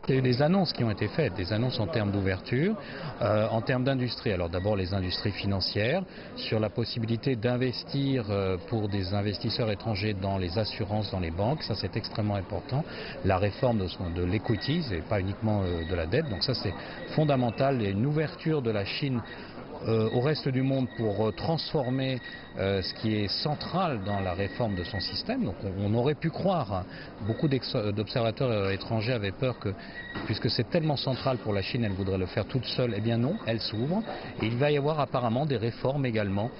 Il y a eu des annonces qui ont été faites, des annonces en termes d'ouverture, en termes d'industrie. Alors d'abord les industries financières, sur la possibilité d'investir pour des investisseurs étrangers dans les assurances, dans les banques, ça c'est extrêmement important. La réforme de l'equity, et pas uniquement de la dette, donc ça c'est fondamental. Il y a une ouverture de la Chine au reste du monde pour transformer ce qui est central dans la réforme de son système. Donc on aurait pu croire, hein, beaucoup d'observateurs étrangers avaient peur que, puisque c'est tellement central pour la Chine, elle voudrait le faire toute seule. Eh bien non, elle s'ouvre et il va y avoir apparemment des réformes également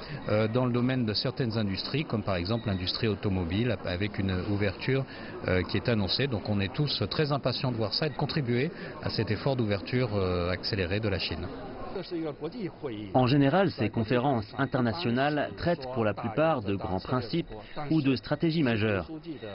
dans le domaine de certaines industries, comme par exemple l'industrie automobile, avec une ouverture qui est annoncée. Donc on est tous très impatients de voir ça et de contribuer à cet effort d'ouverture accéléré de la Chine. En général, ces conférences internationales traitent pour la plupart de grands principes ou de stratégies majeures.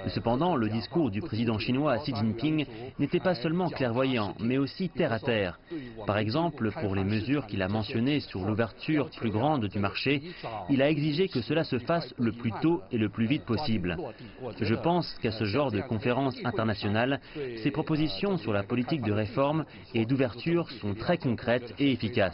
Cependant, le discours du président chinois Xi Jinping n'était pas seulement clairvoyant, mais aussi terre à terre. Par exemple, pour les mesures qu'il a mentionnées sur l'ouverture plus grande du marché, il a exigé que cela se fasse le plus tôt et le plus vite possible. Je pense qu'à ce genre de conférences internationales, ces propositions sur la politique de réforme et d'ouverture sont très concrètes et efficaces.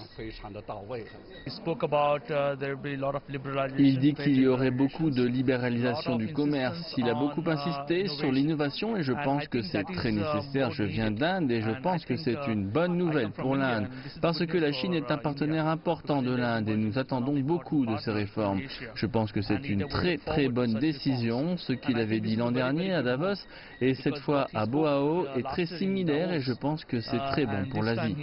Il dit qu'il y aurait beaucoup de libéralisation du commerce. Il a beaucoup insisté sur l'innovation et je pense que c'est très nécessaire. Je viens d'Inde et je pense que c'est une bonne nouvelle pour l'Inde parce que la Chine est un partenaire important de l'Inde et nous attendons beaucoup de ces réformes. Je pense que c'est une très bonne décision. Ce qu'il avait dit l'an dernier à Davos et cette fois à Boao est très similaire et je pense que c'est très bon pour l'Asie.